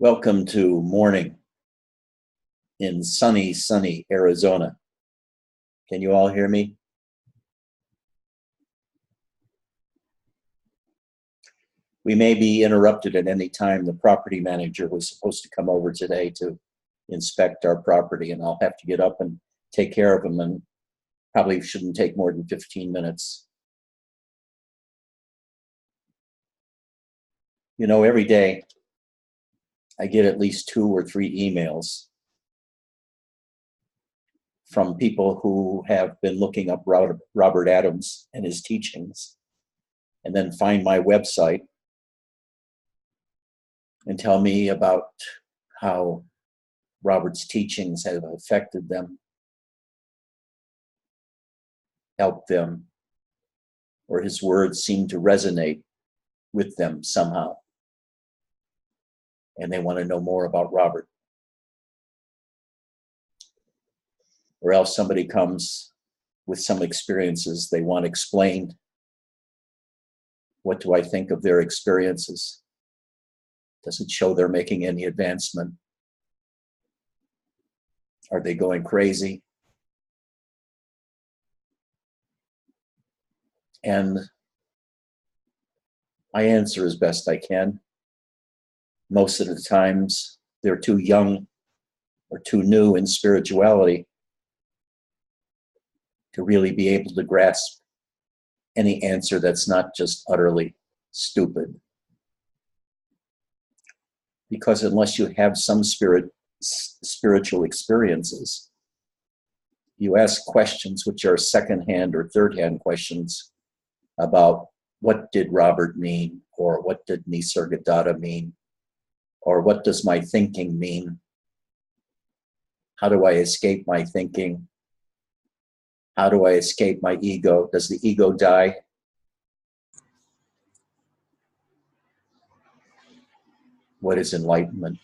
Welcome to morning in sunny Arizona. Can you all hear me? We may be interrupted at any time. The property manager was supposed to come over today to inspect our property, and I'll have to get up and take care of him, and probably shouldn't take more than 15 minutes. You know, every day I get at least 2 or 3 emails from people who have been looking up Robert Adams and his teachings, and then find my website and tell me about how Robert's teachings have affected them, helped them, or his words seem to resonate with them somehow. And they want to know more about Robert. Or else somebody comes with some experiences they want explained. What do I think of their experiences? Does it show they're making any advancement? Are they going crazy? And I answer as best I can. Most of the times, they're too young or too new in spirituality to really be able to grasp any answer that's not just utterly stupid. Because unless you have some spiritual experiences, you ask questions which are second-hand or third-hand questions about what did Robert mean, or what did Nisargadatta mean, or what does my thinking mean? How do I escape my thinking? How do I escape my ego? Does the ego die? What is enlightenment?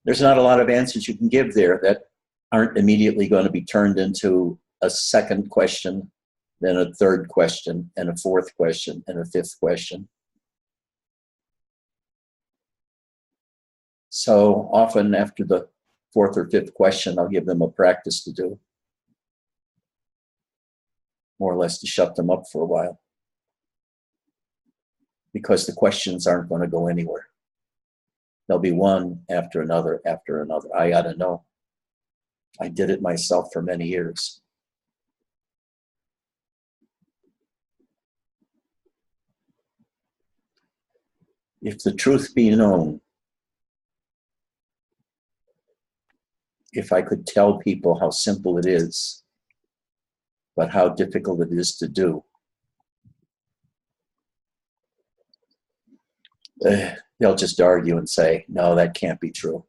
There's not a lot of answers you can give there that aren't immediately going to be turned into a second question, then a third question, and a fourth question, and a fifth question. So often after the fourth or fifth question, I'll give them a practice to do, more or less to shut them up for a while, because the questions aren't going to go anywhere. There'll be one after another after another. I ought to know. I did it myself for many years. If the truth be known, if I could tell people how simple it is, but how difficult it is to do, they'll just argue and say, no, that can't be true.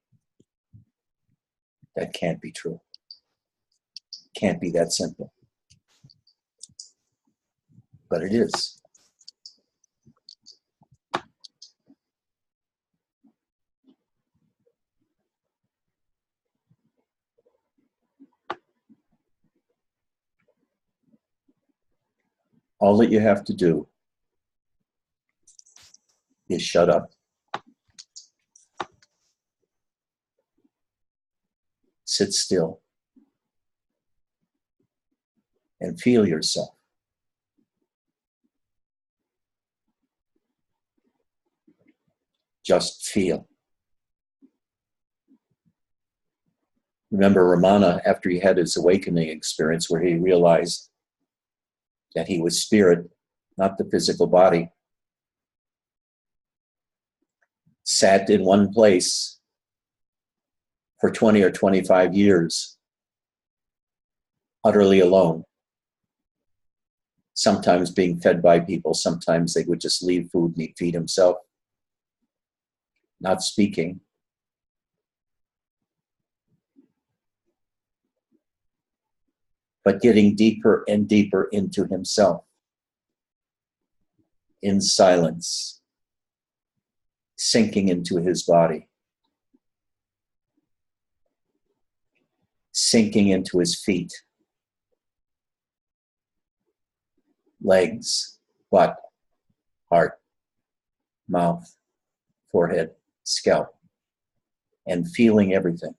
That can't be true. Can't be that simple. But it is. All that you have to do is shut up. Sit still. And feel yourself. Just feel. Remember Ramana, after he had his awakening experience where he realized that he was spirit, not the physical body, sat in one place for 20 or 25 years, utterly alone, sometimes being fed by people, sometimes they would just leave food and he'd feed himself, not speaking. But getting deeper and deeper into himself, in silence, sinking into his body. sinking into his feet, legs, butt, heart, mouth, forehead, scalp, and feeling everything.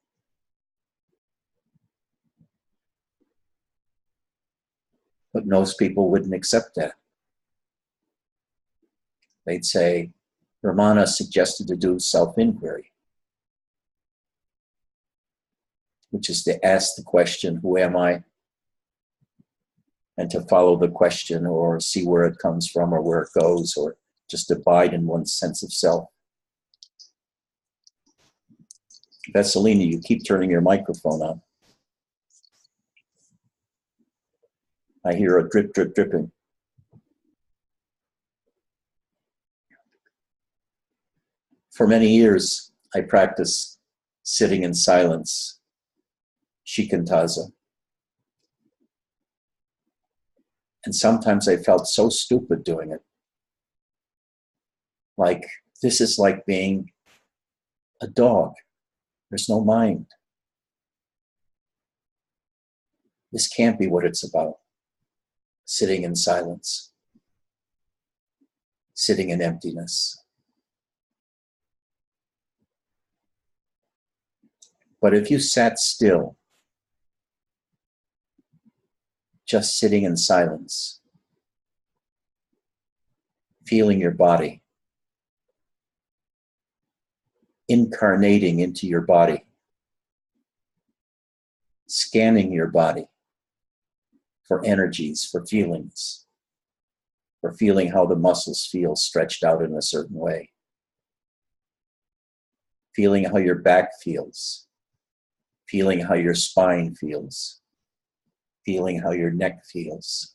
But most people wouldn't accept that. They'd say, Ramana suggested to do self-inquiry, which is to ask the question, who am I? And to follow the question or see where it comes from or where it goes, or just abide in one's sense of self. Vasilina, you keep turning your microphone on. I hear a drip, drip, dripping. For many years, I practiced sitting in silence, shikantaza. And sometimes I felt so stupid doing it. Like, this is like being a dog. There's no mind. This can't be what it's about. Sitting in silence. Sitting in emptiness. But if you sat still, just sitting in silence, feeling your body, incarnating into your body, scanning your body for energies, for feelings, for feeling how the muscles feel stretched out in a certain way, feeling how your back feels, feeling how your spine feels, feeling how your neck feels,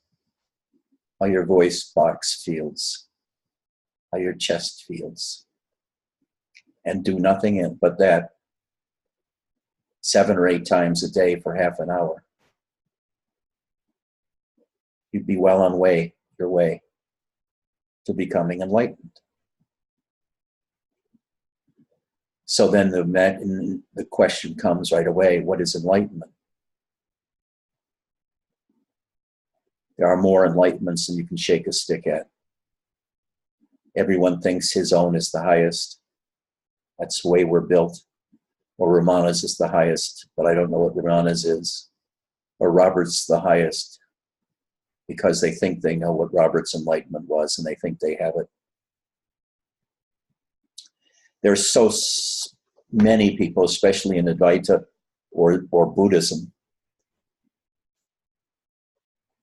how your voice box feels, how your chest feels. And do nothing but that 7 or 8 times a day for half an hour. You'd be well on your way to becoming enlightened. So then the question comes right away, what is enlightenment? There are more enlightenments than you can shake a stick at. Everyone thinks his own is the highest. That's the way we're built. Or Ramana's is the highest, but I don't know what Ramana's is. Or Robert's the highest, because they think they know what Robert's enlightenment was and they think they have it. There's so many people, especially in Advaita or Buddhism,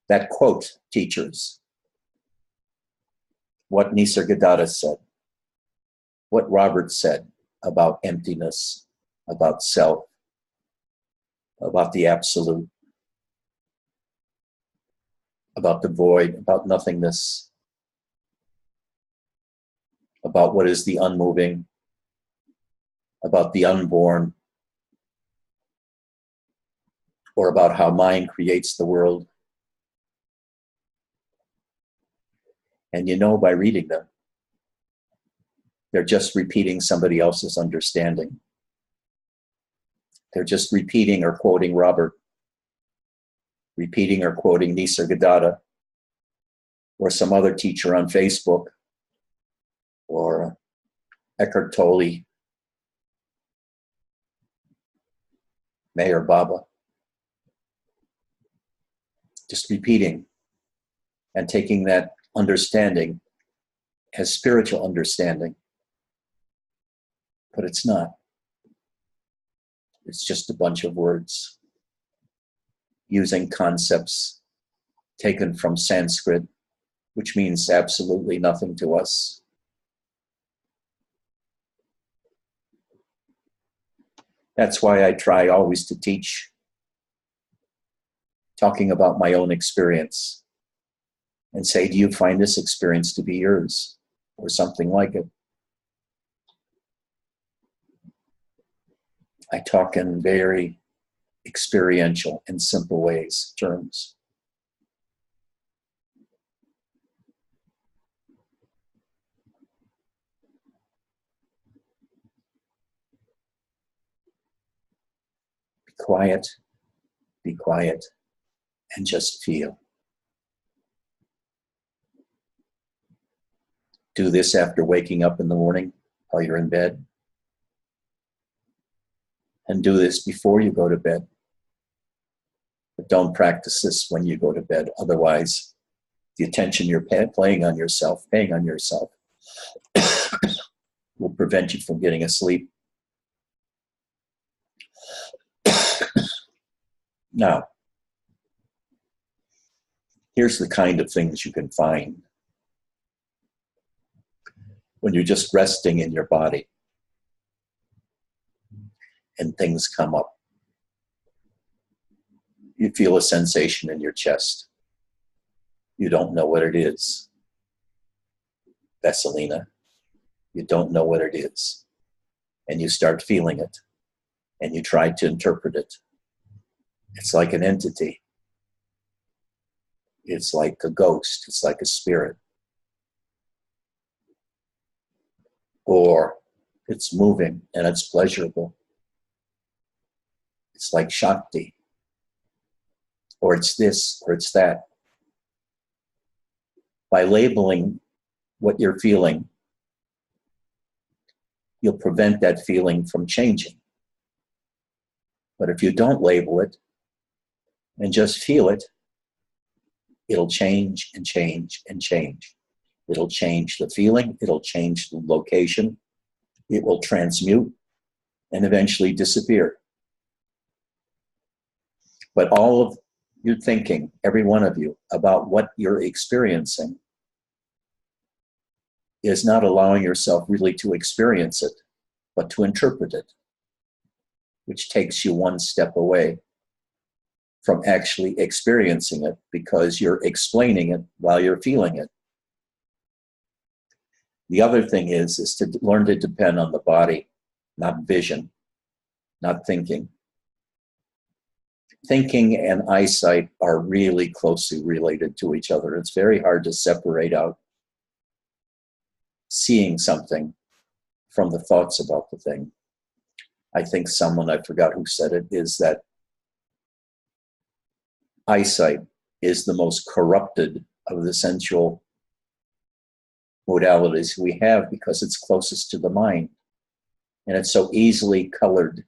that quote teachers. What Nisargadatta said, what Robert said about emptiness, about self, about the absolute, about the void, about nothingness, about what is the unmoving, about the unborn, or about how mind creates the world. And you know by reading them, they're just repeating somebody else's understanding. They're just repeating or quoting Robert, repeating or quoting Nisargadatta, or some other teacher on Facebook, or Eckhart Tolle, Mayor Baba. Just repeating and taking that understanding as spiritual understanding. But it's not. It's just a bunch of words using concepts taken from Sanskrit, which means absolutely nothing to us. That's why I try always to teach talking about my own experience and say, do you find this experience to be yours or something like it? I talk in very experiential and simple terms. Be quiet, quiet and just feel. Do this after waking up in the morning while you're in bed. And do this before you go to bed. But don't practice this when you go to bed. Otherwise, the attention you're paying on yourself will prevent you from getting asleep. Now, here's the kind of things you can find when you're just resting in your body and things come up. You feel a sensation in your chest. You don't know what it is. Vesselina, you don't know what it is. And you start feeling it. And you try to interpret it. It's like an entity. It's like a ghost. It's like a spirit. Or it's moving and it's pleasurable. It's like Shakti. Or it's this, or it's that. By labeling what you're feeling, you'll prevent that feeling from changing. But if you don't label it and just feel it, it'll change and change and change. It'll change the feeling, it'll change the location, it will transmute and eventually disappear. But all of your thinking, every one of you, about what you're experiencing is not allowing yourself really to experience it, but to interpret it, which takes you one step away from actually experiencing it because you're explaining it while you're feeling it. The other thing is to learn to depend on the body, not vision, not thinking. Thinking and eyesight are really closely related to each other. It's very hard to separate out seeing something from the thoughts about the thing. I think someone, I forgot who said it, is that eyesight is the most corrupted of the sensual modalities we have because it's closest to the mind. And it's so easily colored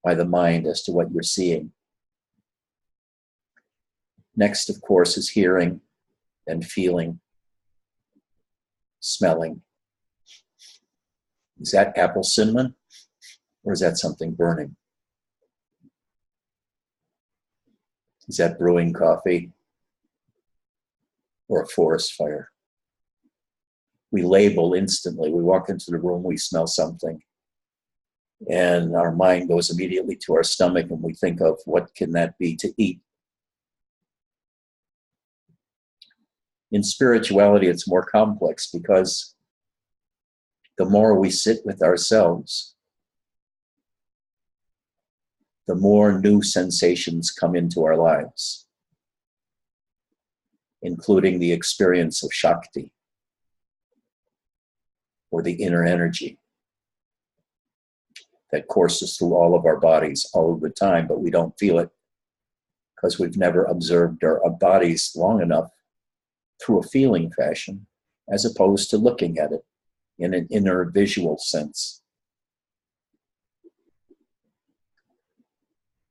by the mind as to what you're seeing. Next, of course, is hearing and feeling, smelling. Is that apple cinnamon or is that something burning? Is that brewing coffee or a forest fire? We label instantly. We walk into the room, we smell something, and our mind goes immediately to our stomach and we think of what can that be to eat. In spirituality, it's more complex because the more we sit with ourselves, the more new sensations come into our lives, including the experience of Shakti, or the inner energy that courses through all of our bodies all of the time, but we don't feel it because we've never observed our bodies long enough through a feeling fashion, as opposed to looking at it in an inner visual sense.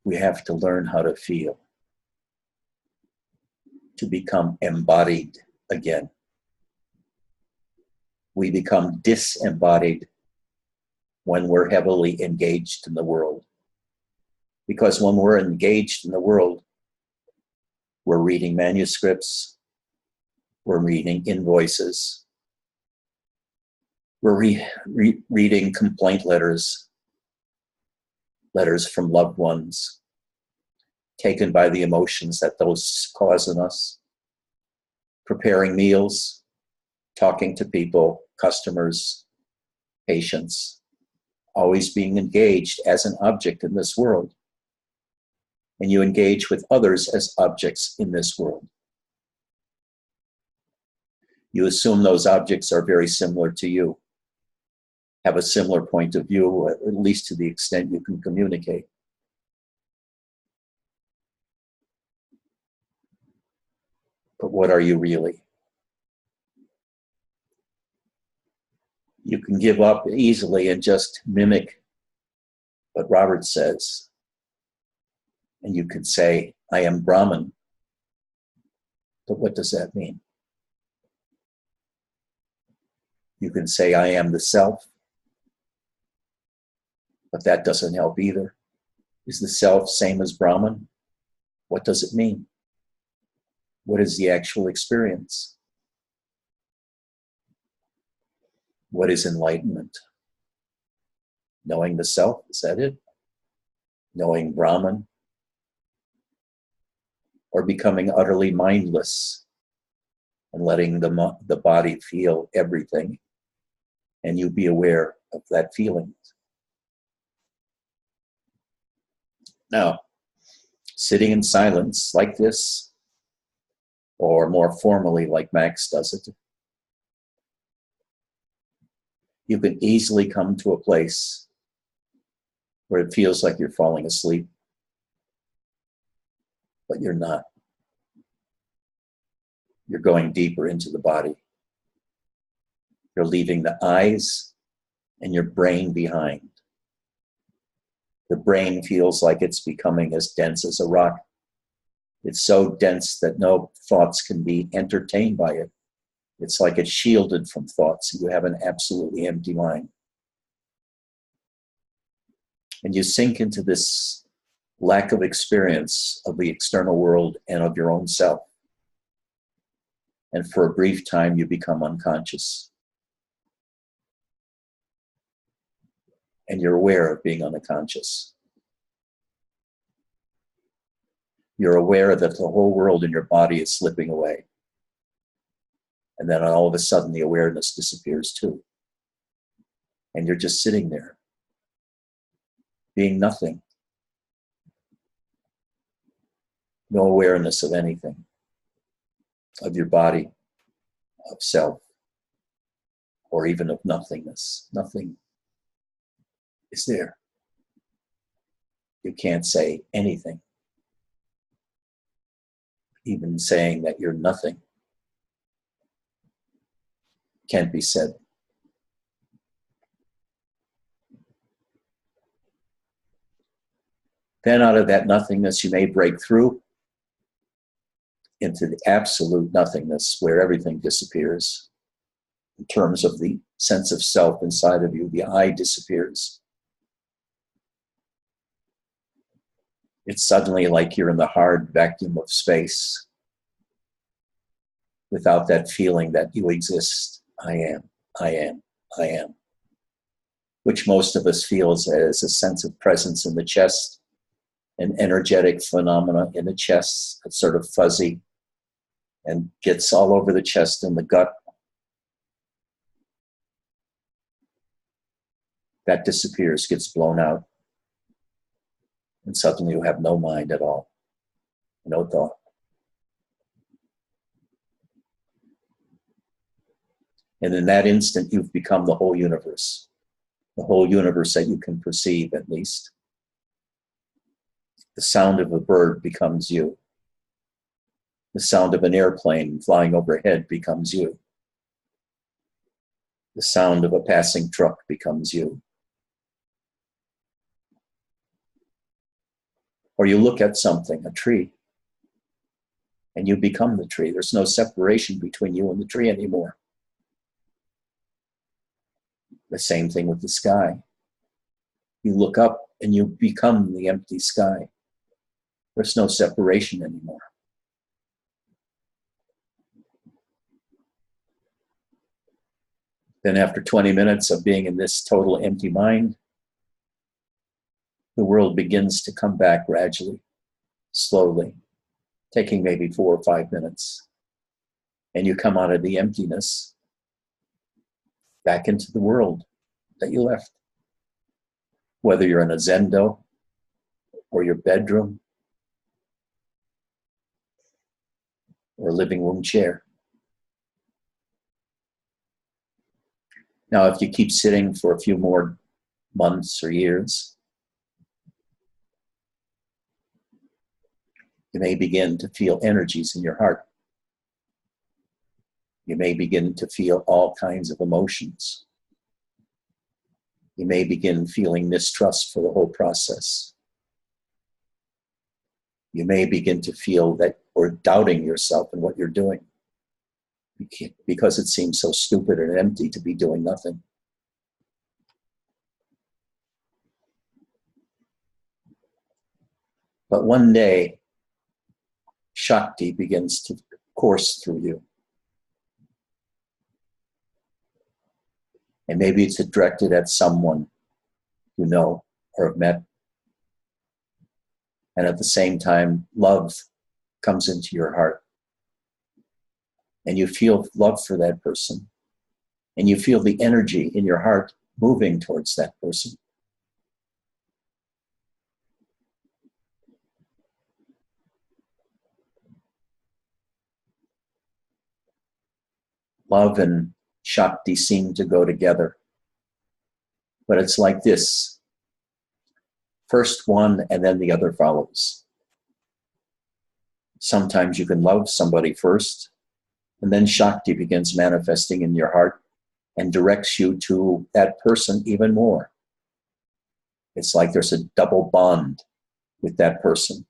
We have to learn how to feel, to become embodied again. We become disembodied when we're heavily engaged in the world. Because when we're engaged in the world, we're reading manuscripts, we're reading invoices, we're reading complaint letters, letters from loved ones, taken by the emotions that those cause in us, preparing meals, talking to people, customers, patients, always being engaged as an object in this world. And you engage with others as objects in this world. You assume those objects are very similar to you, have a similar point of view, at least to the extent you can communicate. But what are you really? You can give up easily and just mimic what Robert says. And you can say, I am Brahman. But what does that mean? You can say, I am the self. But that doesn't help either. Is the self same as Brahman? What does it mean? What is the actual experience? What is enlightenment? Knowing the self, is that it? Knowing Brahman? Or becoming utterly mindless and letting the body feel everything and you be aware of that feeling? Now, sitting in silence like this, or more formally like Max does it, you can easily come to a place where it feels like you're falling asleep, but you're not. You're going deeper into the body. You're leaving the eyes and your brain behind. The brain feels like it's becoming as dense as a rock. It's so dense that no thoughts can be entertained by it. It's like it's shielded from thoughts. You have an absolutely empty mind. And you sink into this lack of experience of the external world and of your own self. And for a brief time, you become unconscious. And you're aware of being unconscious. You're aware that the whole world in your body is slipping away. And then all of a sudden, the awareness disappears too. And you're just sitting there, being nothing. No awareness of anything, of your body, of self, or even of nothingness. Nothing is there. You can't say anything. Even saying that you're nothing can't be said. Then out of that nothingness, you may break through into the absolute nothingness where everything disappears. In terms of the sense of self inside of you, the I disappears. It's suddenly like you're in the hard vacuum of space without that feeling that you exist. I am, I am, I am. Which most of us feel as a sense of presence in the chest, an energetic phenomena in the chest that's sort of fuzzy and gets all over the chest and the gut. That disappears, gets blown out. And suddenly you have no mind at all, no thought. And in that instant, you've become the whole universe that you can perceive at least. The sound of a bird becomes you. The sound of an airplane flying overhead becomes you. The sound of a passing truck becomes you. Or you look at something, a tree, and you become the tree. There's no separation between you and the tree anymore. The same thing with the sky. You look up and you become the empty sky. There's no separation anymore. Then after 20 minutes of being in this total empty mind, the world begins to come back gradually, slowly, taking maybe 4 or 5 minutes. And you come out of the emptiness back into the world that you left. Whether you're in a zendo or your bedroom or a living room chair. Now, if you keep sitting for a few more months or years, you may begin to feel energies in your heart. You may begin to feel all kinds of emotions. You may begin feeling mistrust for the whole process. You may begin to feel that, or doubting yourself and what you're doing, because it seems so stupid and empty to be doing nothing. But one day, Shakti begins to course through you. And maybe it's directed at someone you know or have met. And at the same time, love comes into your heart. And you feel love for that person. And you feel the energy in your heart moving towards that person. Love and Shakti seem to go together. But it's like this. First one and then the other follows. Sometimes you can love somebody first, and then Shakti begins manifesting in your heart and directs you to that person even more. It's like there's a double bond with that person.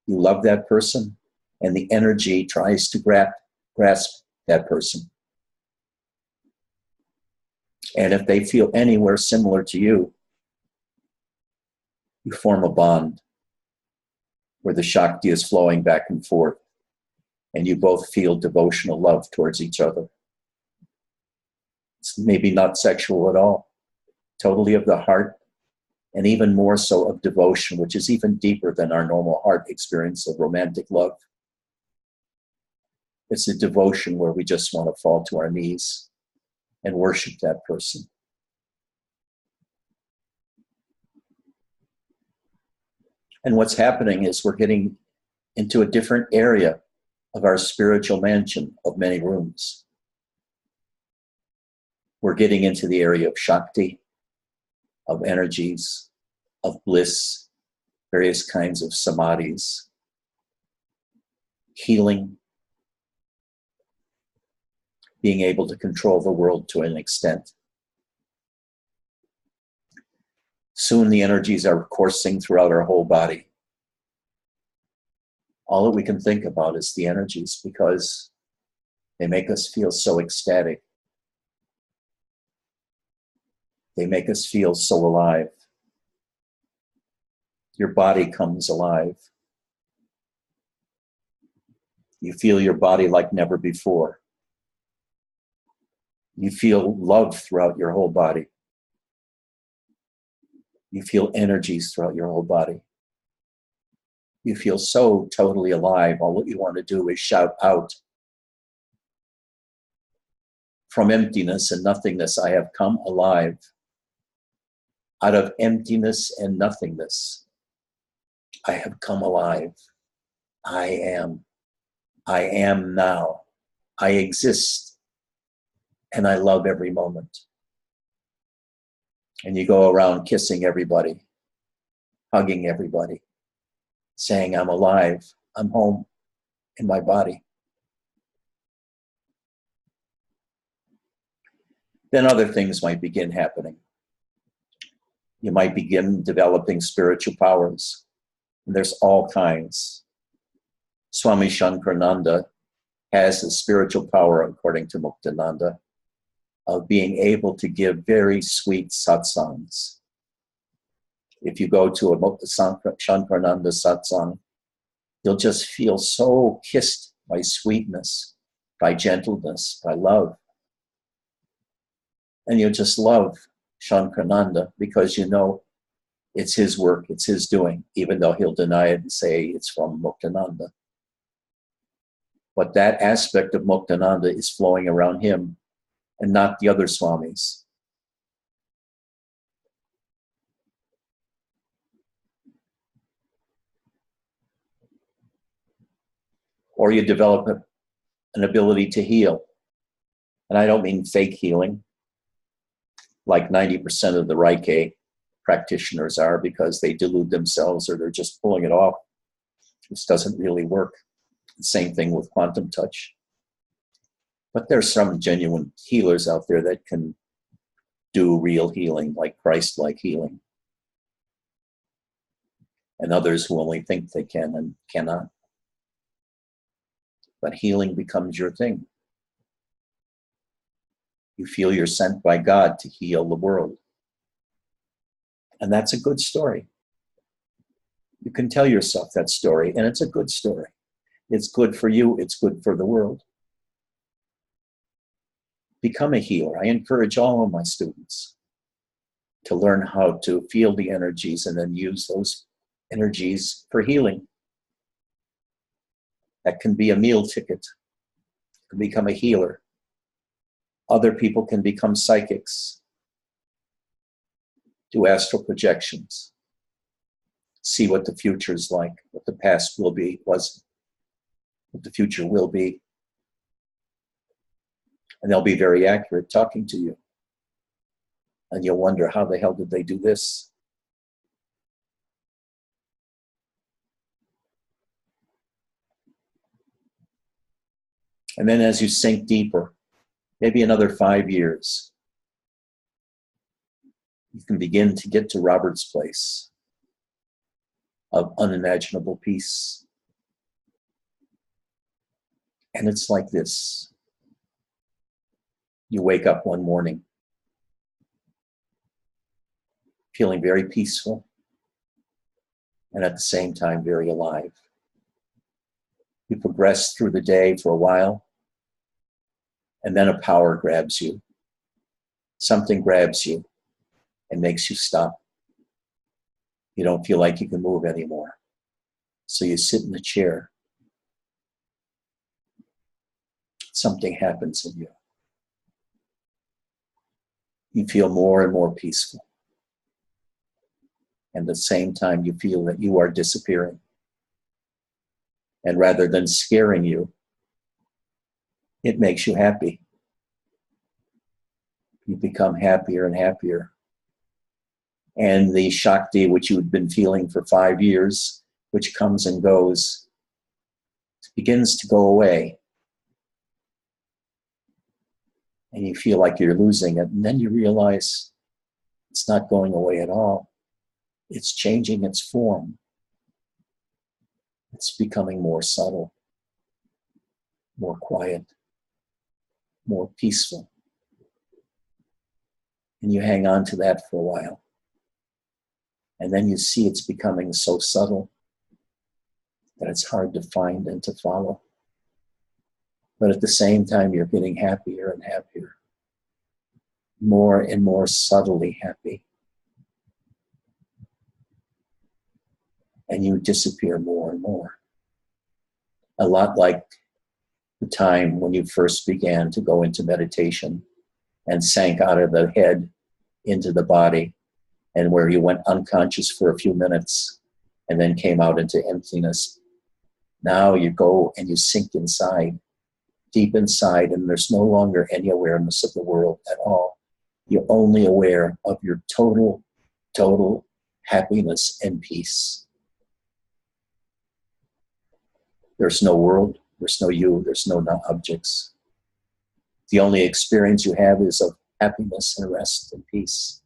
You love that person, and the energy tries to grasp that person. And if they feel anywhere similar to you, you form a bond where the Shakti is flowing back and forth, and you both feel devotional love towards each other. It's maybe not sexual at all, totally of the heart, and even more so of devotion, which is even deeper than our normal heart experience of romantic love. It's a devotion where we just want to fall to our knees and worship that person. And what's happening is we're getting into a different area of our spiritual mansion of many rooms. We're getting into the area of Shakti, of energies, of bliss, various kinds of samadhis, healing, being able to control the world to an extent. Soon the energies are coursing throughout our whole body. All that we can think about is the energies because they make us feel so ecstatic. They make us feel so alive. Your body comes alive. You feel your body like never before. You feel love throughout your whole body. You feel energies throughout your whole body. You feel so totally alive. All that you want to do is shout out. From emptiness and nothingness, I have come alive. Out of emptiness and nothingness, I have come alive. I am. I am now. I exist. And I love every moment. And you go around kissing everybody, hugging everybody, saying, I'm alive, I'm home in my body. Then other things might begin happening. You might begin developing spiritual powers. And there's all kinds. Swami Shankarananda has a spiritual power, according to Muktananda, of being able to give very sweet satsangs. If you go to a Shankarananda satsang, you'll just feel so kissed by sweetness, by gentleness, by love. And you'll just love Shankarananda because you know it's his work, it's his doing, even though he'll deny it and say it's from Muktananda. But that aspect of Muktananda is flowing around him and not the other swamis. Or you develop an ability to heal. And I don't mean fake healing, like 90% of the Reiki practitioners are, because they delude themselves or they're just pulling it off. This doesn't really work. The same thing with quantum touch. But there's some genuine healers out there that can do real healing, like Christ-like healing. And others who only think they can and cannot. But healing becomes your thing. You feel you're sent by God to heal the world. And that's a good story. You can tell yourself that story, and it's a good story. It's good for you, it's good for the world. Become a healer. I encourage all of my students to learn how to feel the energies and then use those energies for healing. That can be a meal ticket. You can become a healer. Other people can become psychics, do astral projections, see what the future is like, what the past will be, what the future will be. And they'll be very accurate talking to you. And you'll wonder, how the hell did they do this? And then as you sink deeper, maybe another 5 years, you can begin to get to Robert's place of unimaginable peace. And it's like this. You wake up one morning feeling very peaceful and at the same time very alive. You progress through the day for a while, and then a power grabs you. Something grabs you and makes you stop. You don't feel like you can move anymore. So you sit in the chair. Something happens in you. You feel more and more peaceful. And at the same time, you feel that you are disappearing. And rather than scaring you, it makes you happy. You become happier and happier. And the Shakti, which you had been feeling for 5 years, which comes and goes, begins to go away. And you feel like you're losing it. And then you realize it's not going away at all. It's changing its form. It's becoming more subtle, more quiet, more peaceful. And you hang on to that for a while. And then you see it's becoming so subtle that it's hard to find and to follow. But at the same time, you're getting happier and happier, more and more subtly happy. And you disappear more and more. A lot like the time when you first began to go into meditation and sank out of the head into the body, and where you went unconscious for a few minutes and then came out into emptiness. Now you go and you sink inside, deep inside, and there's no longer any awareness of the world at all. You're only aware of your total happiness and peace. There's no world, there's no you, there's no objects. The only experience you have is of happiness and rest and peace.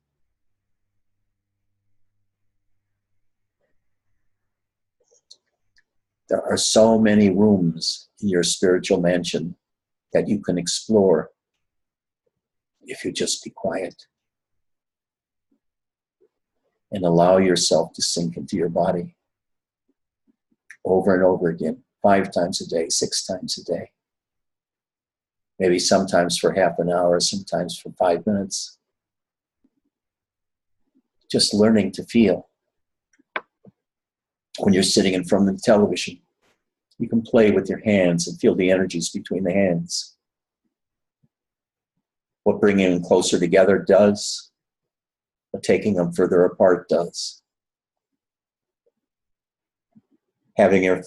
There are so many rooms in your spiritual mansion that you can explore if you just be quiet and allow yourself to sink into your body over and over again, 5 times a day, 6 times a day. Maybe sometimes for half an hour, sometimes for 5 minutes. Just learning to feel. When you're sitting in front of the television, you can play with your hands and feel the energies between the hands. What bringing them closer together does, what taking them further apart does. Having your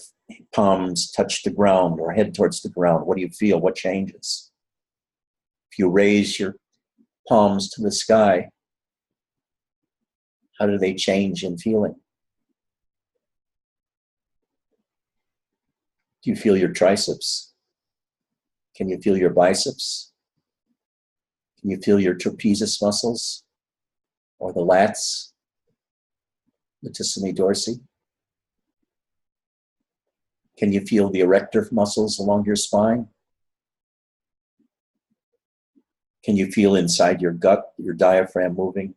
palms touch the ground or head towards the ground, what do you feel? What changes? If you raise your palms to the sky, how do they change in feeling? Do you feel your triceps? Can you feel your biceps? Can you feel your trapezius muscles or the lats, latissimus dorsi? Can you feel the erector muscles along your spine? Can you feel inside your gut, your diaphragm moving?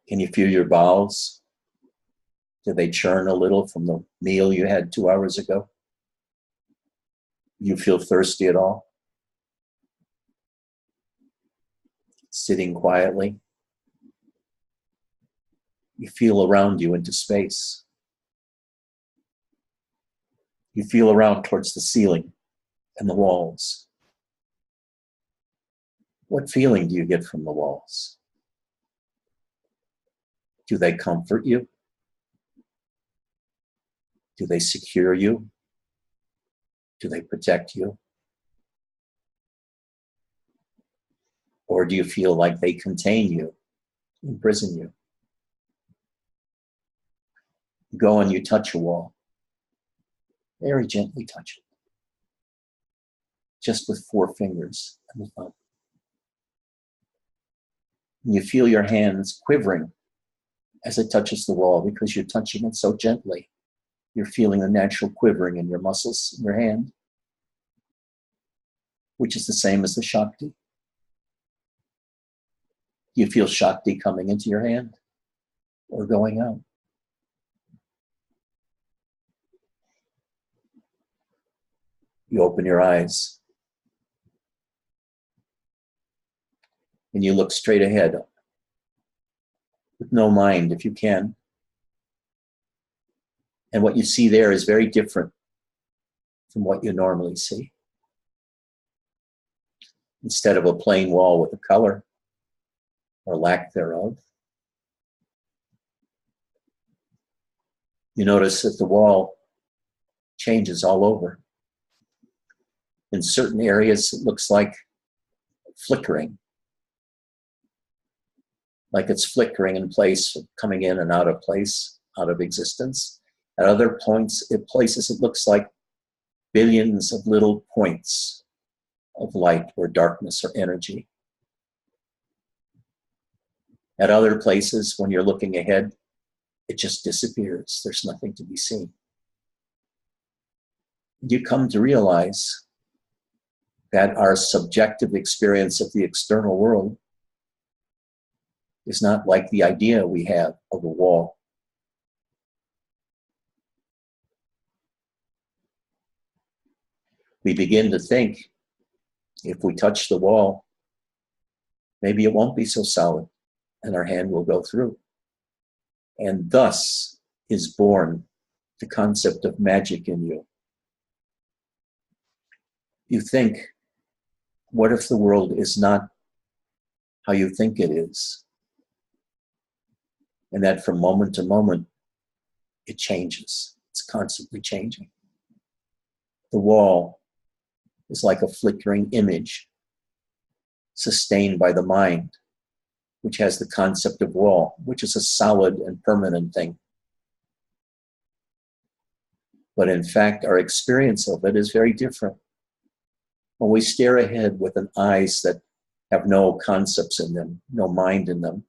Can you feel your bowels? Do they churn a little from the meal you had 2 hours ago? You feel thirsty at all? Sitting quietly. You feel around you into space. You feel around towards the ceiling and the walls. What feeling do you get from the walls? Do they comfort you? Do they secure you? Do they protect you? Or do you feel like they contain you, imprison you? You go and you touch a wall. Very gently touch it. Just with 4 fingers and the thumb. And you feel your hands quivering as it touches the wall because you're touching it so gently. You're feeling a natural quivering in your muscles in your hand, which is the same as the Shakti. You feel Shakti coming into your hand or going out. You open your eyes and you look straight ahead with no mind if you can. And what you see there is very different from what you normally see. Instead of a plain wall with a color or lack thereof, you notice that the wall changes all over. In certain areas, it looks like flickering, like it's flickering in place, coming in and out of place, out of existence. At other places, it looks like billions of little points of light or darkness or energy. At other places, when you're looking ahead, it just disappears. There's nothing to be seen. You come to realize that our subjective experience of the external world is not like the idea we have of a wall. We begin to think, if we touch the wall, maybe it won't be so solid and our hand will go through. And thus is born the concept of magic in you. You think, what if the world is not how you think it is? And that from moment to moment, it changes. It's constantly changing. The wall is like a flickering image sustained by the mind, which has the concept of wall, which is a solid and permanent thing. But in fact, our experience of it is very different. When we stare ahead with an eyes that have no concepts in them, no mind in them,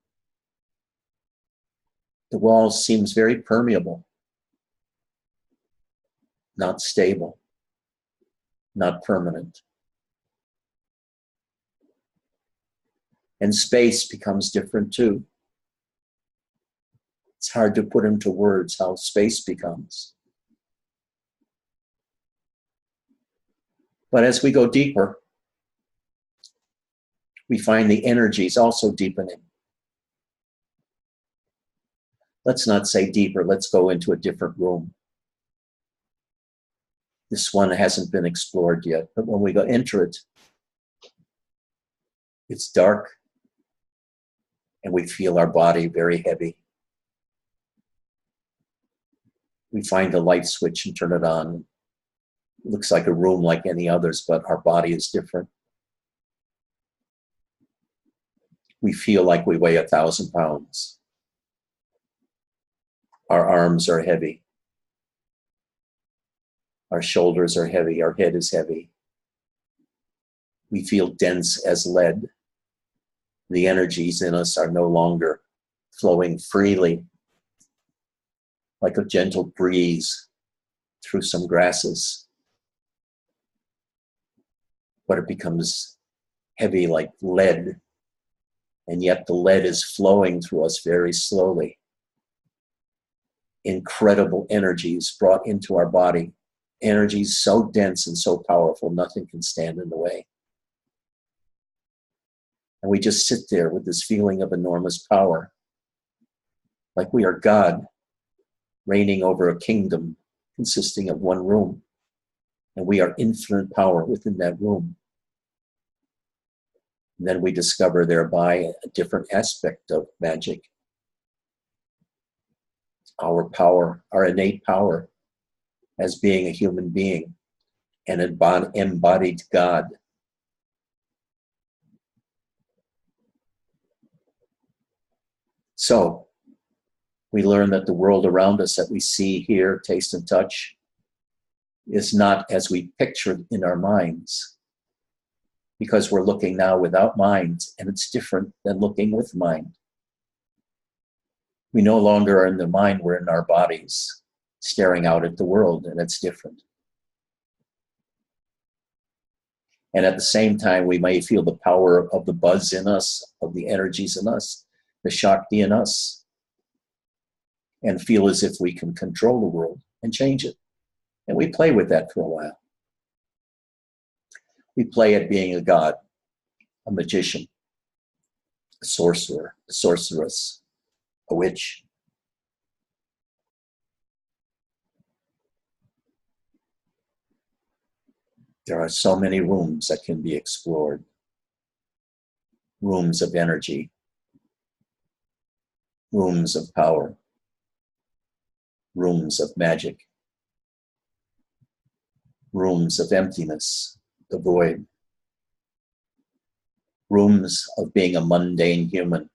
the wall seems very permeable, not stable, not permanent. And space becomes different too. It's hard to put into words how space becomes. But as we go deeper, we find the energies also deepening. Let's not say deeper, let's go into a different room. This one hasn't been explored yet, but when we go enter it, it's dark and we feel our body very heavy. We find a light switch and turn it on. It looks like a room like any others, but our body is different. We feel like we weigh 1,000 pounds. Our arms are heavy. Our shoulders are heavy, our head is heavy. We feel dense as lead. The energies in us are no longer flowing freely like a gentle breeze through some grasses, but it becomes heavy like lead, and yet the lead is flowing through us very slowly. Incredible energies brought into our body, energies so dense and so powerful, nothing can stand in the way. And we just sit there with this feeling of enormous power, like we are God, reigning over a kingdom consisting of one room, and we are infinite power within that room. And then we discover thereby a different aspect of magic. Our power, our innate power as being a human being, an embodied God. So, we learn that the world around us that we see, hear, taste, and touch is not as we pictured in our minds, because we're looking now without minds, and it's different than looking with mind. We no longer are in the mind, we're in our bodies, staring out at the world, and it's different. And at the same time, we may feel the power of the buzz in us, of the energies in us, the Shakti in us, and feel as if we can control the world and change it. And we play with that for a while. We play at being a god, a magician, a sorcerer, a sorceress, a witch. There are so many rooms that can be explored. Rooms of energy, rooms of power, rooms of magic, rooms of emptiness, the void, rooms of being a mundane human,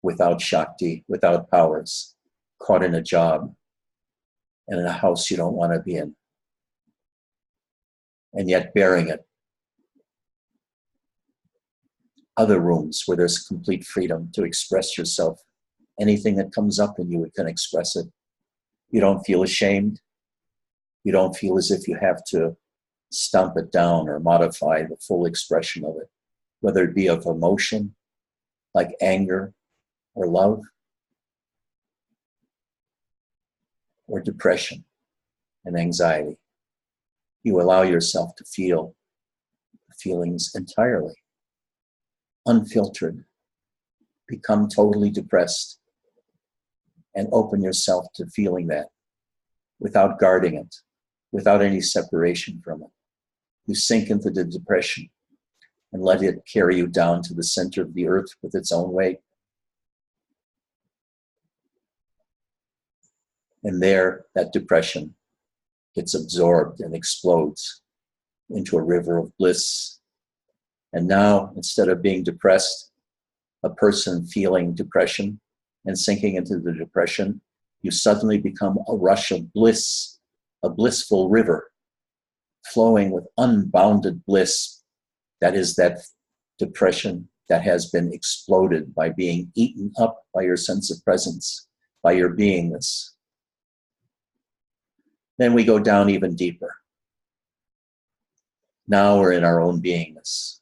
without Shakti, without powers, caught in a job, and in a house you don't want to be in, and yet bearing it. Other rooms where there's complete freedom to express yourself. Anything that comes up in you, you can express it. You don't feel ashamed. You don't feel as if you have to stomp it down or modify the full expression of it, whether it be of emotion, like anger or love, or depression and anxiety. You allow yourself to feel the feelings entirely, unfiltered. Become totally depressed and open yourself to feeling that without guarding it, without any separation from it. You sink into the depression and let it carry you down to the center of the earth with its own weight. And there, that depression gets absorbed and explodes into a river of bliss. And now, instead of being depressed, a person feeling depression and sinking into the depression, you suddenly become a rush of bliss, a blissful river flowing with unbounded bliss. That is that depression that has been exploded by being eaten up by your sense of presence, by your beingness. Then we go down even deeper. Now we're in our own beingness.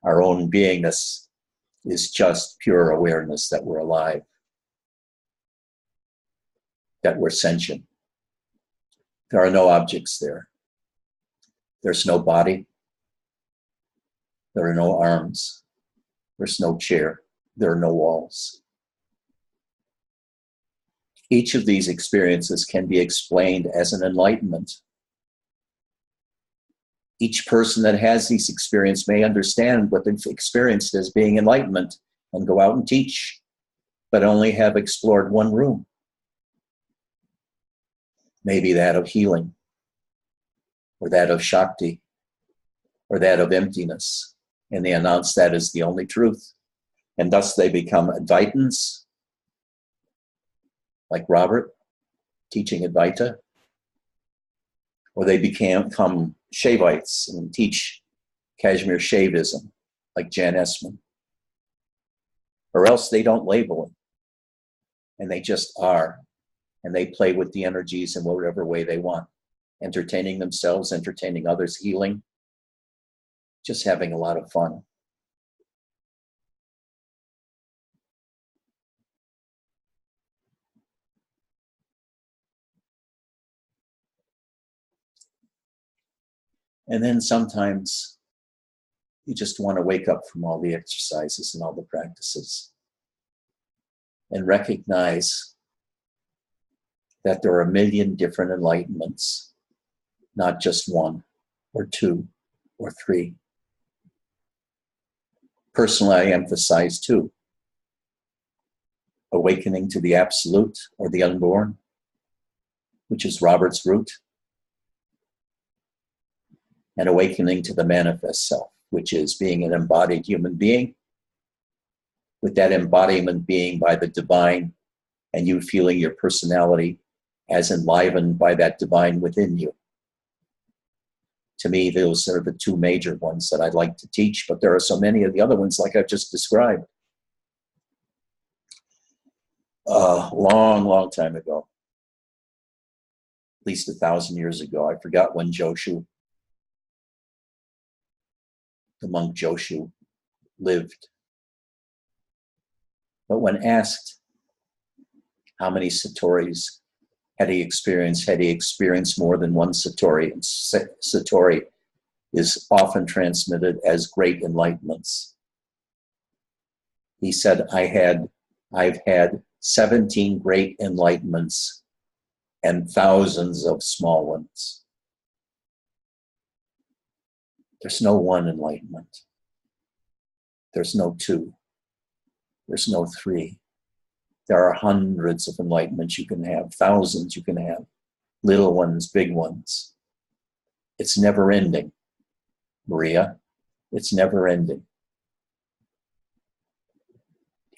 Our own beingness is just pure awareness that we're alive, that we're sentient. There are no objects there. There's no body. There are no arms. There's no chair. There are no walls. Each of these experiences can be explained as an enlightenment. Each person that has these experiences may understand what they've experienced as being enlightenment and go out and teach, but only have explored one room. Maybe that of healing, or that of Shakti, or that of emptiness. And they announce that as the only truth. And thus they become Advaitins, like Robert, teaching Advaita, Or they become Shavites and teach Kashmir Shaivism, like Jan Essman. Or else they don't label them, and they just are. And they play with the energies in whatever way they want, entertaining themselves, entertaining others, healing, just having a lot of fun. And then sometimes you just want to wake up from all the exercises and all the practices and recognize that there are a million different enlightenments, not just one or two or three. Personally, I emphasize two: awakening to the absolute or the unborn, which is Robert's root, and awakening to the manifest self, which is being an embodied human being, with that embodiment being by the divine, and you feeling your personality as enlivened by that divine within you. To me, those are the two major ones that I'd like to teach, but there are so many of the other ones, like I've just described. Long time ago, at least 1,000 years ago, I forgot when Joshu, the monk Joshu, lived. But when asked how many satoris had he experienced more than one satori? And satori is often transmitted as great enlightenments. He said, I've had 17 great enlightenments and thousands of small ones. There's no one enlightenment. There's no two. There's no three. There are hundreds of enlightenments you can have, thousands you can have, little ones, big ones. It's never ending, Maria. It's never ending.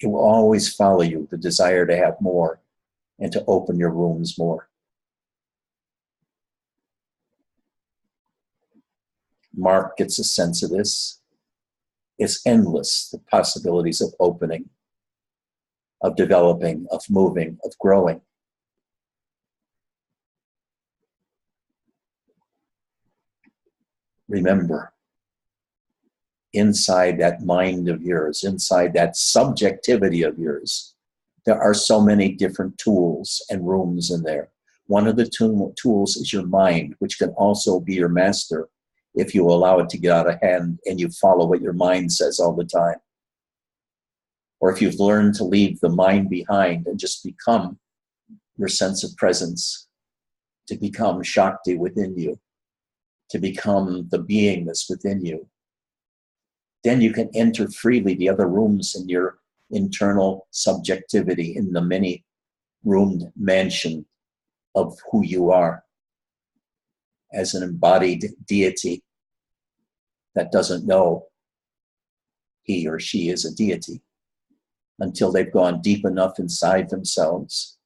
It will always follow you, the desire to have more and to open your rooms more. Mark gets a sense of this. It's endless, the possibilities of opening, of developing, of moving, of growing. Remember, inside that mind of yours, inside that subjectivity of yours, there are so many different tools and rooms in there. One of the tools is your mind, which can also be your master if you allow it to get out of hand and you follow what your mind says all the time. Or if you've learned to leave the mind behind and just become your sense of presence, to become Shakti within you, to become the beingness within you, then you can enter freely the other rooms in your internal subjectivity, in the many-roomed mansion of who you are as an embodied deity that doesn't know he or she is a deity until they've gone deep enough inside themselves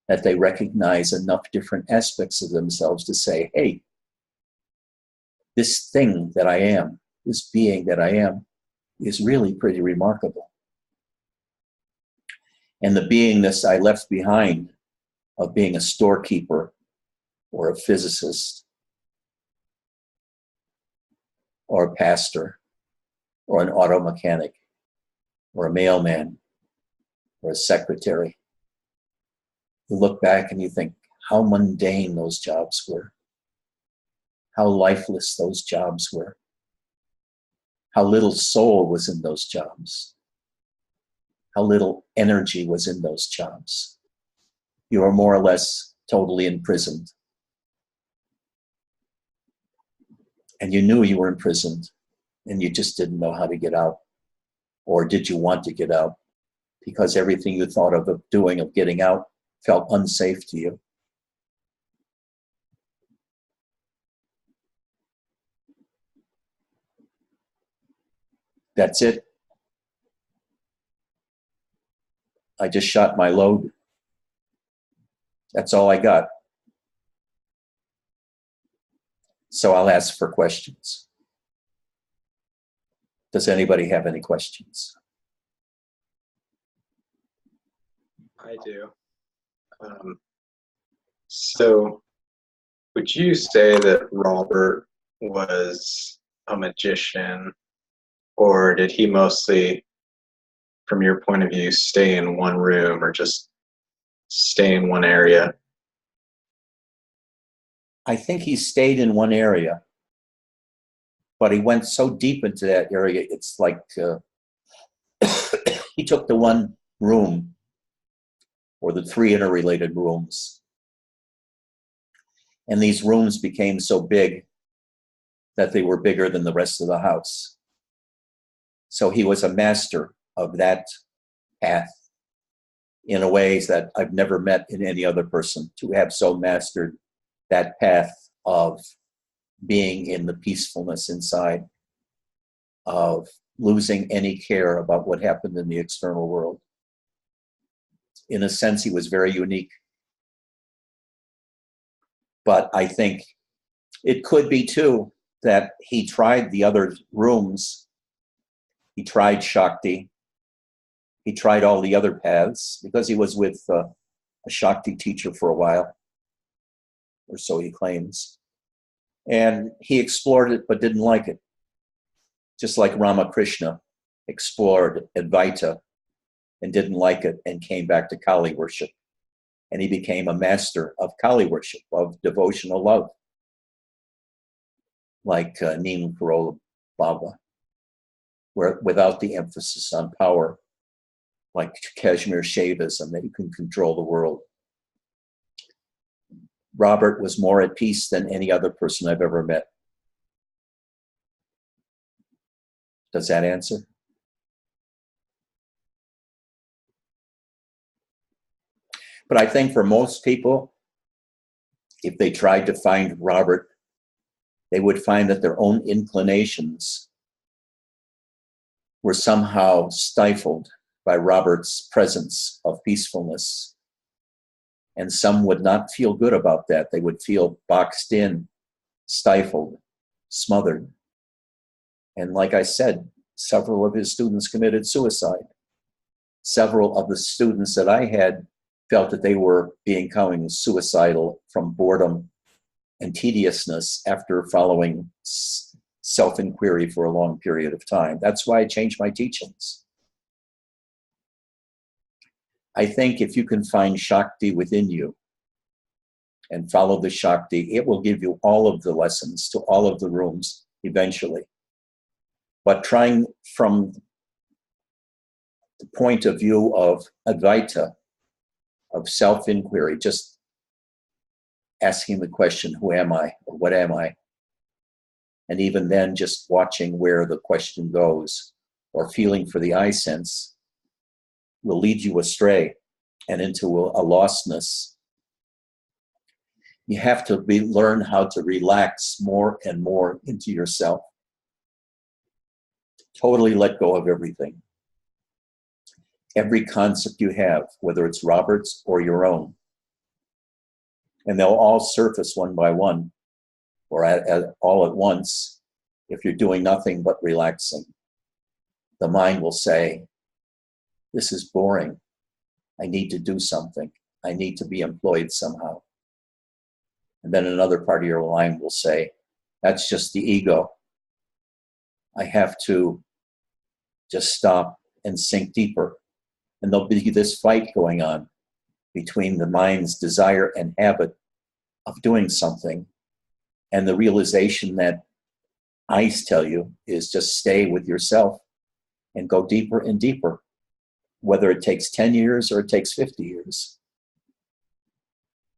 that they recognize enough different aspects of themselves to say, hey, this thing that I am, this being that I am, is really pretty remarkable. And the beingness I left behind of being a storekeeper or a physicist or a pastor or an auto mechanic or a mailman or a secretary, you look back and you think how mundane those jobs were, how lifeless those jobs were, how little soul was in those jobs, how little energy was in those jobs. You were more or less totally imprisoned. And you knew you were imprisoned and you just didn't know how to get out. Or did you want to get out? Because everything you thought of doing, of getting out, felt unsafe to you. That's it. I just shot my load. That's all I got. So I'll ask for questions. Does anybody have any questions? I do. So would you say that Robert was a magician, or did he mostly, from your point of view, stay in one room or just stay in one area? I think he stayed in one area, but he went so deep into that area, it's like he took the one room or the three interrelated rooms, and these rooms became so big that they were bigger than the rest of the house. So he was a master of that path in a ways that I've never met in any other person, to have so mastered that path of being in the peacefulness inside, of losing any care about what happened in the external world. In a sense, he was very unique. But I think it could be, too, that he tried the other rooms. He tried Shakti. He tried all the other paths, because he was with a Shakti teacher for a while, or so he claims. And he explored it but didn't like it. Just like Ramakrishna explored Advaita and didn't like it and came back to Kali worship. And he became a master of Kali worship, of devotional love, like Neem Karola Baba, where without the emphasis on power, like Kashmir Shaivism, that you can control the world. Robert was more at peace than any other person I've ever met. Does that answer? But I think for most people, if they tried to find Robert, they would find that their own inclinations were somehow stifled by Robert's presence of peacefulness. And some would not feel good about that. They would feel boxed in, stifled, smothered. And like I said, several of his students committed suicide. Several of the students that I had felt that they were becoming suicidal from boredom and tediousness after following self-inquiry for a long period of time. That's why I changed my teachings. I think if you can find Shakti within you and follow the Shakti, it will give you all of the lessons to all of the rooms eventually. But trying from the point of view of Advaita, of self-inquiry, just asking the question, who am I, or what am I? And even then, just watching where the question goes, or feeling for the I sense, will lead you astray and into a lostness. You have to learn how to relax more and more into yourself. Totally let go of everything. Every concept you have, whether it's Robert's or your own. And they'll all surface one by one, or all at once, if you're doing nothing but relaxing. The mind will say, this is boring. I need to do something. I need to be employed somehow. And then another part of your mind will say, that's just the ego. I have to just stop and sink deeper. And there'll be this fight going on between the mind's desire and habit of doing something and the realization that I tell you is just stay with yourself and go deeper and deeper, whether it takes 10 years or it takes 50 years.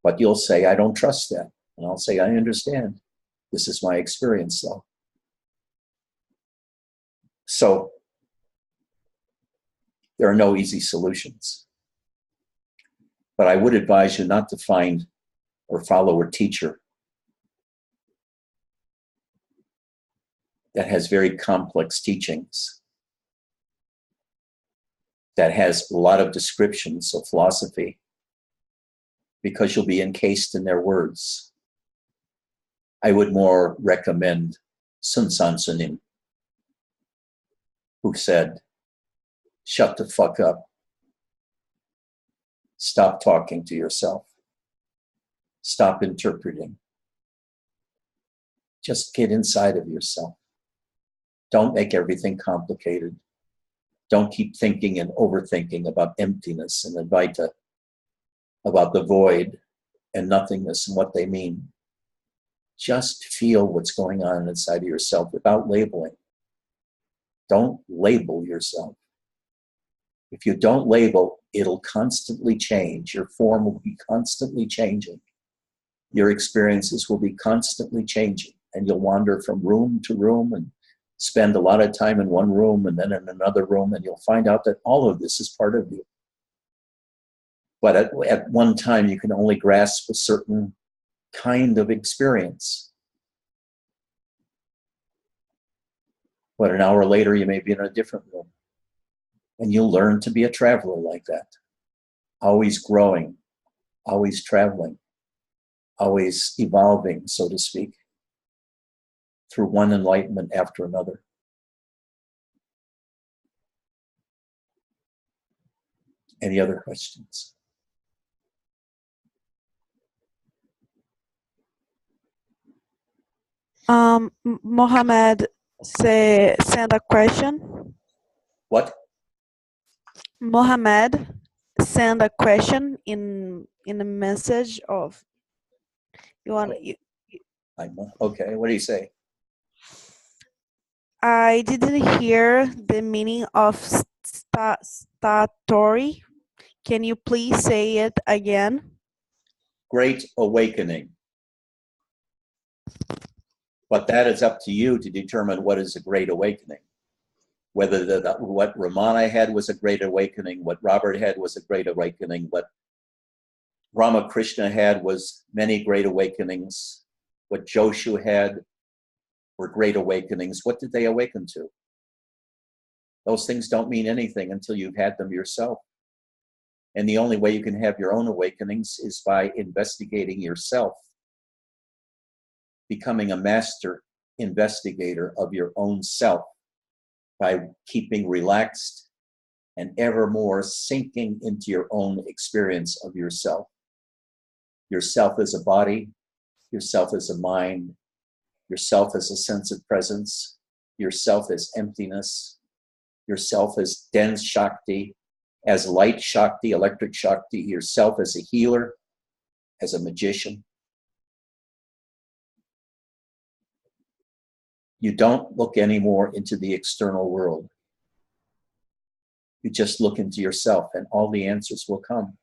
But you'll say, I don't trust that. And I'll say, I understand. This is my experience, though. So there are no easy solutions. But I would advise you not to find or follow a teacher that has very complex teachings, that has a lot of descriptions of philosophy, because you'll be encased in their words. I would more recommend Sun Sunim, who said, shut the fuck up. Stop talking to yourself. Stop interpreting. Just get inside of yourself. Don't make everything complicated. Don't keep thinking and overthinking about emptiness and Advaita, about the void and nothingness and what they mean. Just feel what's going on inside of yourself without labeling. Don't label yourself. If you don't label, it'll constantly change. Your form will be constantly changing. Your experiences will be constantly changing. And you'll wander from room to room and spend a lot of time in one room and then in another room, and you'll find out that all of this is part of you. But at one time, you can only grasp a certain kind of experience. But an hour later, you may be in a different room. And you'll learn to be a traveler like that. Always growing, always traveling, always evolving, so to speak, through one enlightenment after another. Any other questions? Mohammed sent a question. What? Mohammed sent a question in a message of you want. Okay, what do you say? I didn't hear the meaning of statori. Can you please say it again? Great awakening. But that is up to you to determine what is a great awakening. Whether what Ramana had was a great awakening, what Robert had was a great awakening, what Ramakrishna had was many great awakenings, what Joshu had were great awakenings. What did they awaken to? Those things don't mean anything until you've had them yourself. And the only way you can have your own awakenings is by investigating yourself, becoming a master investigator of your own self by keeping relaxed and ever more sinking into your own experience of yourself. Yourself as a body, yourself as a mind, yourself as a sense of presence, yourself as emptiness, yourself as dense Shakti, as light Shakti, electric Shakti, yourself as a healer, as a magician. You don't look anymore into the external world. You just look into yourself and all the answers will come.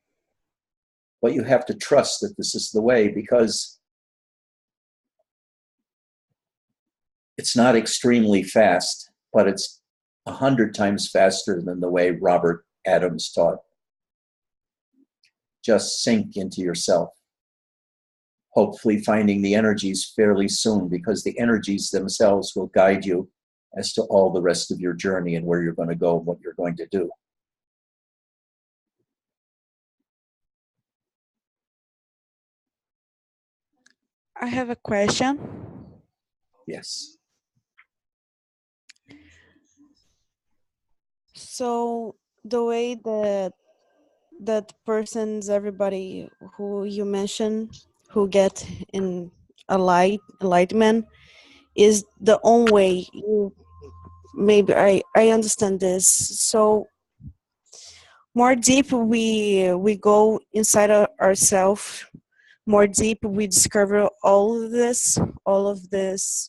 But you have to trust that this is the way, because it's not extremely fast, but it's 100 times faster than the way Robert Adams taught. Just sink into yourself. Hopefully finding the energies fairly soon, because the energies themselves will guide you as to all the rest of your journey and where you're going to go and what you're going to do. I have a question. Yes. So the way that persons, everybody who you mentioned, who get in enlightenment, is the own way. Maybe I understand this. So more deep we go inside ourselves, more deep we discover all of this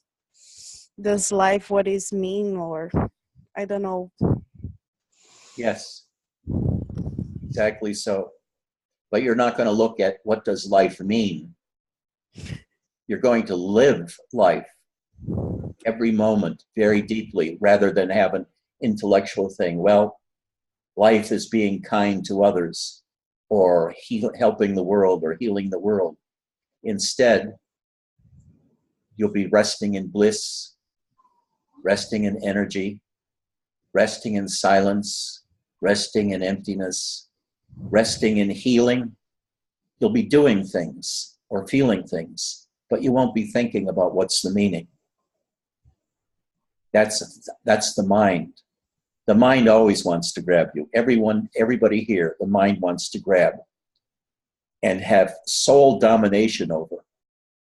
life, what is mean, or I don't know. Yes, exactly so. But you're not going to look at what does life mean. You're going to live life every moment very deeply, rather than have an intellectual thing. Well, life is being kind to others, or helping the world, or healing the world. Instead, you'll be resting in bliss, resting in energy, resting in silence, resting in emptiness, resting in healing. You'll be doing things or feeling things but you won't be thinking about what's the meaning. That's the mind. The mind always wants to grab you. Everybody here, the mind wants to grab and have soul domination over.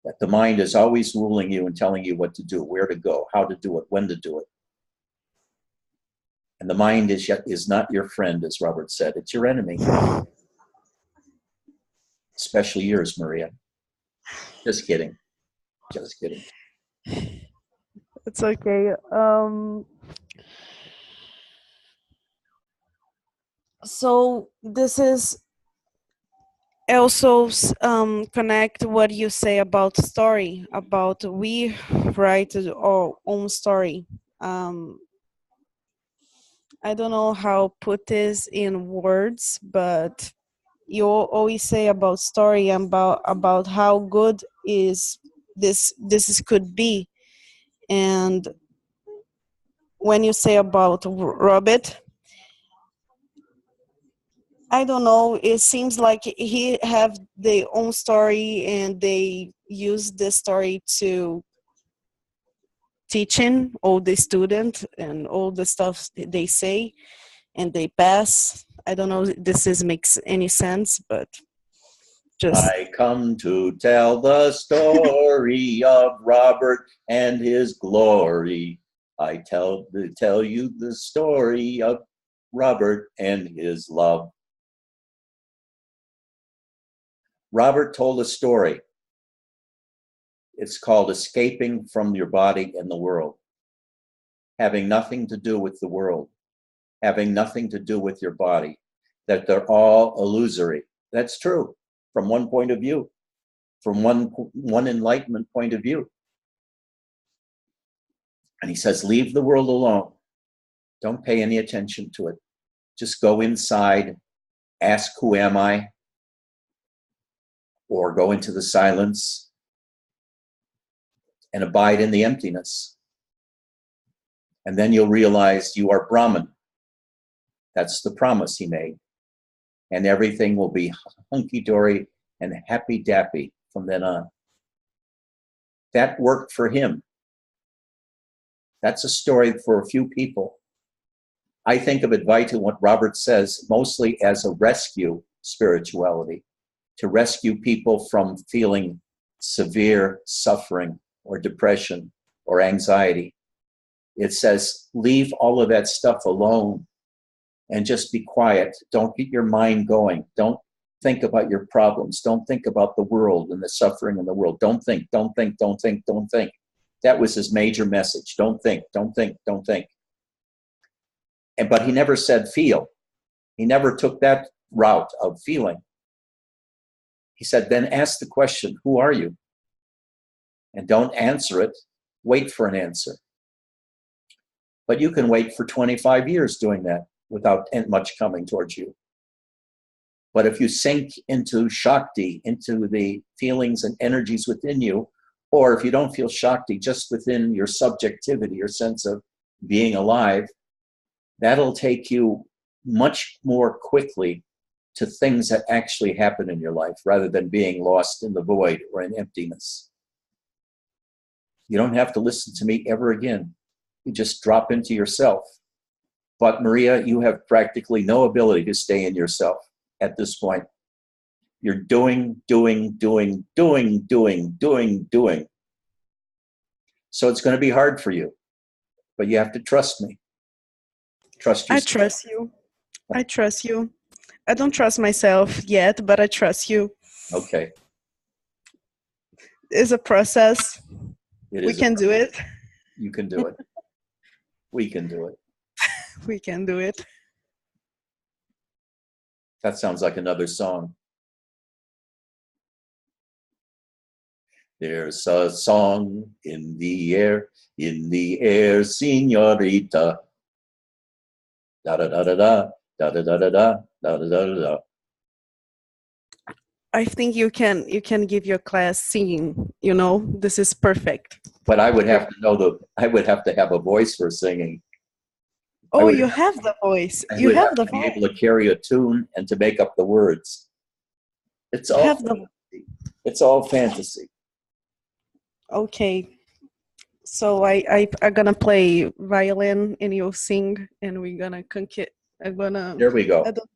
That the mind is always ruling you and telling you what to do, where to go, how to do it, when to do it. And the mind is not your friend, as Robert said. It's your enemy. Especially yours, Maria. Just kidding. Just kidding. It's okay. So this is also connect what you say about story, about we write our own story. I don't know how put this in words, but you always say about story and about how good is this could be. And when you say about Robert, I don't know, it seems like he have their own story and they use this story to teaching all the students and all the stuff they say and they pass. I don't know if makes any sense, but just I come to tell the story of Robert and his glory. I tell you the story of Robert and his love. Robert told a story. It's called Escaping from Your Body and the World. Having nothing to do with the world. Having nothing to do with your body. That they're all illusory. That's true from one point of view. From one enlightenment point of view. And he says, leave the world alone. Don't pay any attention to it. Just go inside, ask, who am I? Or go into the silence and abide in the emptiness. And then you'll realize you are Brahman. That's the promise he made. And everything will be hunky-dory and happy-dappy from then on. That worked for him. That's a story for a few people. I think of Advaita, what Robert says, mostly as a rescue spirituality, to rescue people from feeling severe suffering or depression or anxiety. It says, leave all of that stuff alone and just be quiet. Don't get your mind going. Don't think about your problems. Don't think about the world and the suffering in the world. Don't think, don't think, don't think, don't think. That was his major message. Don't think, don't think, don't think. But he never said feel. He never took that route of feeling. He said, then ask the question, who are you? And don't answer it. Wait for an answer. But you can wait for 25 years doing that without much coming towards you. But if you sink into Shakti, into the feelings and energies within you, or if you don't feel Shakti, just within your subjectivity, your sense of being alive, that'll take you much more quickly to things that actually happen in your life rather than being lost in the void or in emptiness. You don't have to listen to me ever again. You just drop into yourself. But Maria, you have practically no ability to stay in yourself at this point. You're doing. So it's going to be hard for you, but you have to trust me. Trust yourself. I trust you. I trust you. I don't trust myself yet, but I trust you. Okay. It's a process. We can do it. You can do it. We can do it. We can do it. That sounds like another song. There's a song in the air, señorita. Da da da da da da da da da da da da da. I think you can give your class singing. You know, this is perfect. But I would have to have a voice for singing. Oh, you have the voice. You have the voice. Be able to carry a tune and to make up the words. It's all fantasy. Okay. So I'm gonna play violin and you'll sing, and we're gonna I'm gonna. There we go. I don't,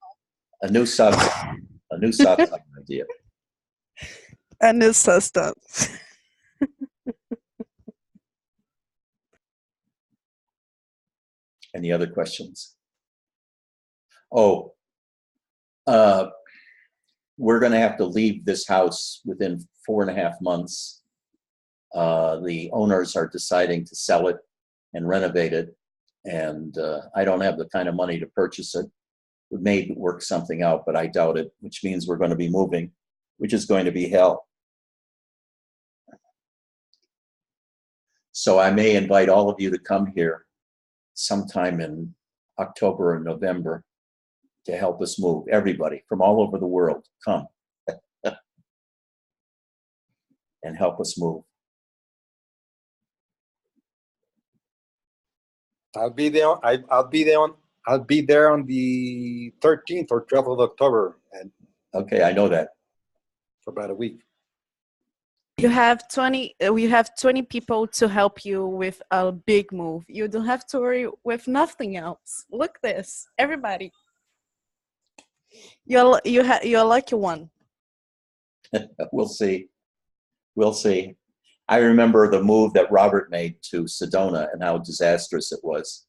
A new satsang. A new satsang idea. a new system. Any other questions? Oh, we're going to have to leave this house within 4.5 months. The owners are deciding to sell it and renovate it, and I don't have the kind of money to purchase it. We may work something out, but I doubt it, which means we're going to be moving, which is going to be hell. So I may invite all of you to come here sometime in October or November to help us move. Everybody from all over the world, come and help us move. I'll be there. I'll be there on. I'll be there on the 13th or 12th of October, and Okay, I know that. for about a week. You have 20. We have 20 people to help you with a big move. You don't have to worry with nothing else. Look this, everybody. You're a lucky one. We'll see. We'll see. I remember the move that Robert made to Sedona and how disastrous it was.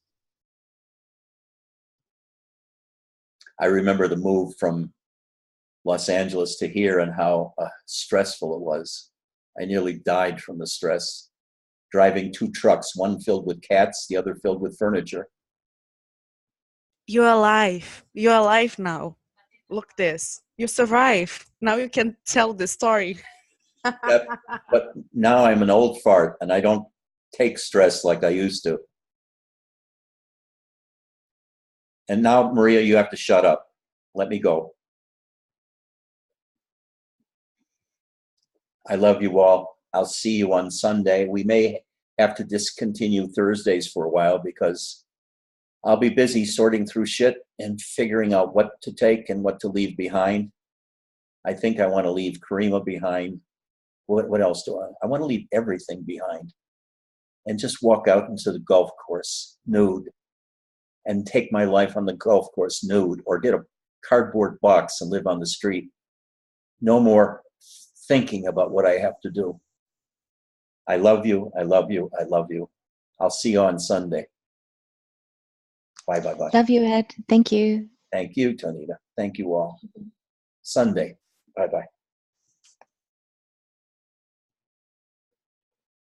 I remember the move from Los Angeles to here and how stressful it was. I nearly died from the stress. Driving 2 trucks, one filled with cats, the other filled with furniture. You're alive. You're alive now. Look this. You survive. Now you can tell the story. Yep. But now I'm an old fart and I don't take stress like I used to. And now, Maria, you have to shut up. Let me go. I love you all. I'll see you on Sunday. We may have to discontinue Thursdays for a while because I'll be busy sorting through shit and figuring out what to take and what to leave behind. I think I want to leave Karima behind. What else do I want to leave everything behind and just walk out into the golf course nude and take my life on the golf course nude, or get a cardboard box and live on the street. No more thinking about what I have to do. I love you. I love you. I love you. I'll see you on Sunday. Bye, bye, bye. Love you, Ed. Thank you. Thank you, Tonita. Thank you all. Sunday. Bye, bye.